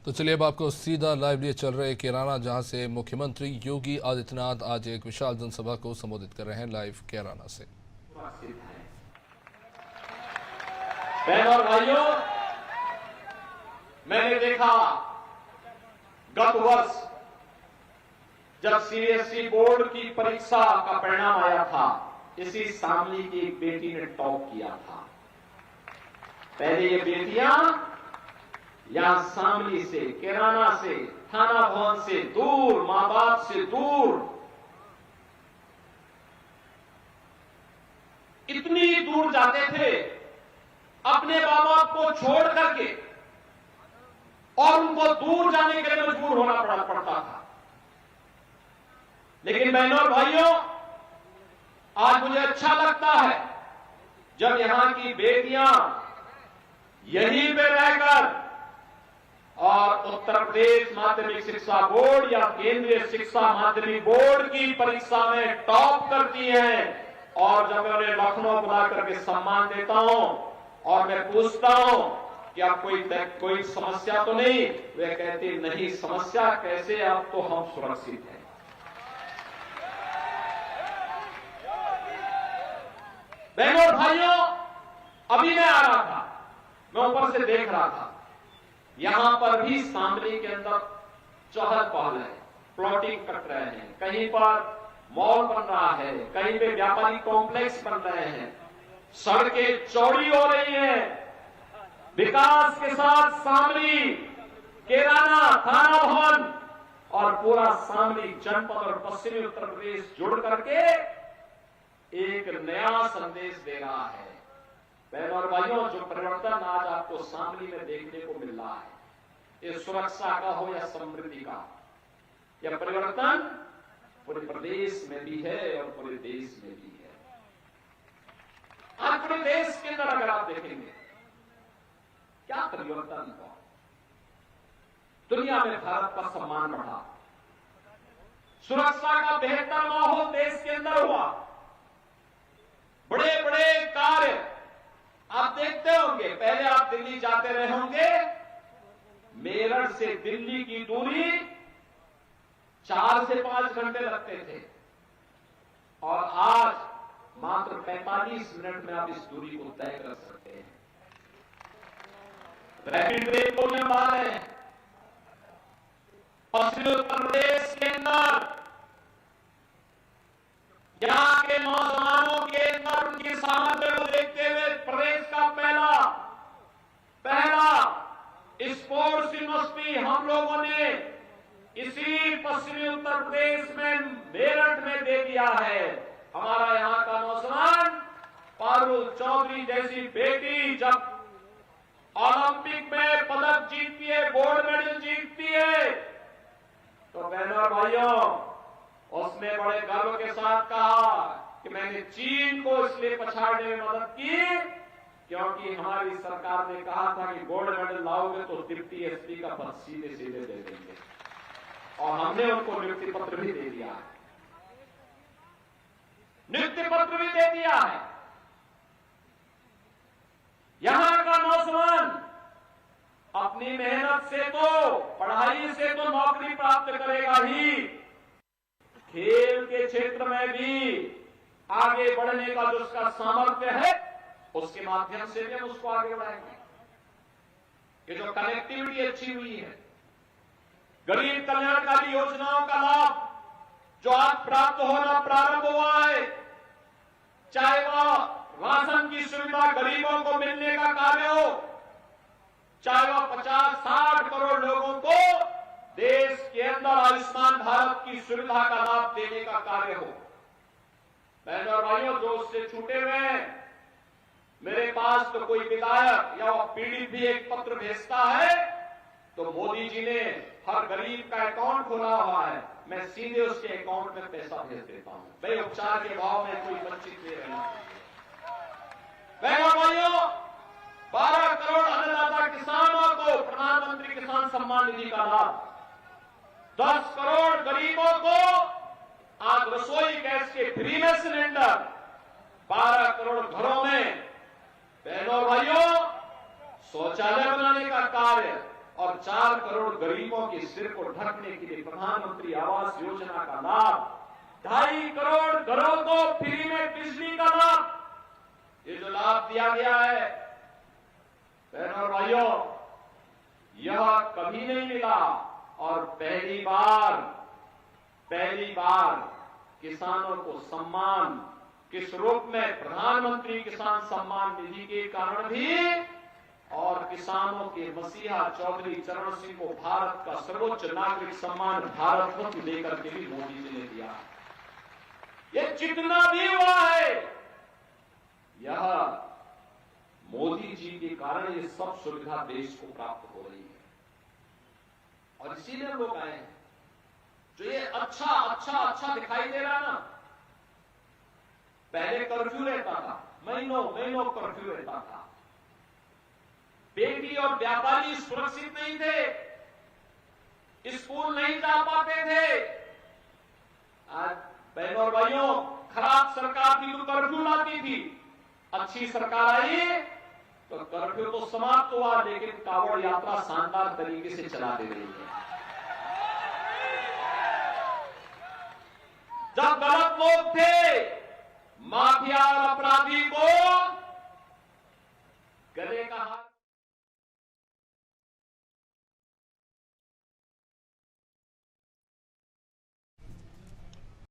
तो चलिए अब आपको सीधा लाइव लिए चल रहे कैराना, जहां से मुख्यमंत्री योगी आदित्यनाथ आज एक विशाल जनसभा को संबोधित कर रहे हैं। लाइव कैराना से। बहन और भाइयों, मैंने देखा गत वर्ष जब सीबीएसई बोर्ड की परीक्षा का परिणाम आया था, इसी शामली की एक बेटी ने टॉप किया था। पहले ये बेटियां यहां शामली से, कैराना से, थाना भवन से दूर, मां बाप से दूर, इतनी दूर जाते थे अपने मां बाप को छोड़ करके, और उनको दूर जाने के लिए मजबूर होना पड़ता था। लेकिन बहनों और भाइयों, आज मुझे अच्छा लगता है जब यहां की बेटियां यहीं पे रहकर और उत्तर प्रदेश माध्यमिक शिक्षा बोर्ड या केंद्रीय शिक्षा माध्यमिक बोर्ड की परीक्षा में टॉप करती हैं। और जब मैं उन्हें लखनऊ बुला करके सम्मान देता हूं और मैं पूछता हूं कि आप कोई समस्या तो नहीं, वे कहते नहीं, समस्या कैसे, अब तो हम सुरक्षित हैं। बहनों और भाइयों, अभी मैं आ रहा था, मैं ऊपर से देख रहा था, यहां पर भी शामली के अंदर चहल पहल है, प्लॉटिंग कट रहे हैं, कहीं पर मॉल बन रहा है, कहीं पे व्यापारिक कॉम्प्लेक्स बन रहे हैं, सड़कें चौड़ी हो रही हैं। विकास के साथ शामली, कैराना, थाना भवन और पूरा शामली जनपद और पश्चिमी उत्तर प्रदेश जुड़ करके एक नया संदेश दे रहा है। बहनों और भाइयों, जो परिवर्तन आज आपको शामली में देखने को मिल रहा है, ये सुरक्षा का हो या समृद्धि का, यह परिवर्तन पूरे प्रदेश में भी है और पूरे देश में भी है। आज पूरे देश के अंदर अगर आप देखेंगे क्या परिवर्तन हुआ, दुनिया में भारत का सम्मान बढ़ा, सुरक्षा का बेहतर माहौल देश के अंदर हुआ, बड़े बड़े कार्य आप देखते होंगे। पहले आप दिल्ली जाते रहे होंगे, मेरठ से दिल्ली की दूरी 4 से 5 घंटे लगते थे, और आज मात्र 45 मिनट में आप इस दूरी को तय कर सकते हैं। रैपिड ट्रेन को हम आ रहे हैं। पश्चिमी उत्तर प्रदेश के अंदर यहां के नौजवानों के अंदर उनकी सामर्थ्य को देखते हुए प्रदेश का पहला स्पोर्ट्स यूनिवर्सिटी हम लोगों ने इसी पश्चिमी उत्तर प्रदेश में मेरठ में दे दिया है। हमारा यहां का नौजवान पारुल चौधरी जैसी बेटी जब ओलंपिक में पदक जीतती है, गोल्ड मेडल जीतती है, तो बहनों और भाइयों, उसने बड़े गर्व के साथ कहा कि मैंने चीन को इसलिए पछाड़ने में मदद की क्योंकि हमारी सरकार ने कहा था कि गोल्ड मेडल लाओगे तो डिप्टी एसपी का पद सीधे सीधे दे देंगे, और हमने उनको नियुक्ति पत्र भी दे दिया है, नियुक्ति पत्र भी दे दिया है। यहां का नौजवान अपनी मेहनत से तो, पढ़ाई से तो नौकरी प्राप्त करेगा ही, खेल के क्षेत्र में भी आगे बढ़ने का जो उसका सामर्थ्य है, उसके माध्यम से भी हम उसको आगे बढ़ाएंगे। ये जो कनेक्टिविटी अच्छी हुई है, गरीब कल्याणकारी योजनाओं का लाभ जो आज प्राप्त होना प्रारंभ हुआ है, चाहे वह राशन की सुविधा गरीबों को मिलने का कार्य हो, चाहे वह 50-60 करोड़ लोगों को देश के अंदर आयुष्मान भारत की सुविधा का लाभ देने का कार्य हो। बहनों और भाइयों, जो उससे छूटे हुए हैं, मेरे पास तो कोई विधायक या वह पीड़ित भी एक पत्र भेजता है तो मोदी जी ने हर गरीब का अकाउंट खोला हुआ है, मैं सीधे उसके अकाउंट में पैसा भेज देता हूं। भाई, उपचार के भाव में कोई वंचित नहीं रहना। बहनों और भाइयों, 12 करोड़ अन्नदाता किसानों को प्रधानमंत्री किसान सम्मान निधि का लाभ, 10 करोड़ गरीबों को आज रसोई गैस के फ्री में सिलेंडर, 12 करोड़ घरों में, बहनों और भाइयों, शौचालय बनाने का कार्य, और 4 करोड़ गरीबों के सिर को ढकने के लिए प्रधानमंत्री आवास योजना का लाभ, 2.5 करोड़ घरों को फ्री में बिजली का लाभ, ये जो लाभ दिया गया है बहनों और भाइयों, यह कभी नहीं मिला। और पहली बार किसानों को सम्मान किस रूप में, प्रधानमंत्री किसान सम्मान निधि के कारण भी, और किसानों के मसीहा चौधरी चरण सिंह को भारत का सर्वोच्च नागरिक सम्मान भारत रत्न देकर के भी मोदी जी ने दिया। ये जितना भी हुआ है, यह मोदी जी के कारण ये सब सुविधा देश को प्राप्त हो रही है। और इसीलिए लोग आए हैं। जो ये अच्छा दिखाई दे रहा ना, पहले कर्फ्यू रहता था, महीनों कर्फ्यू रहता था, बेटी और व्यापारी सुरक्षित नहीं थे, स्कूल नहीं जा पाते थे। आज बहनों और भाइयों, खराब सरकार थी तो कर्फ्यू लाती थी, अच्छी सरकार आई तो कर्फ्यू तो समाप्त हुआ, लेकिन कांवड़ यात्रा शानदार तरीके से चला दे रही है। जब गलत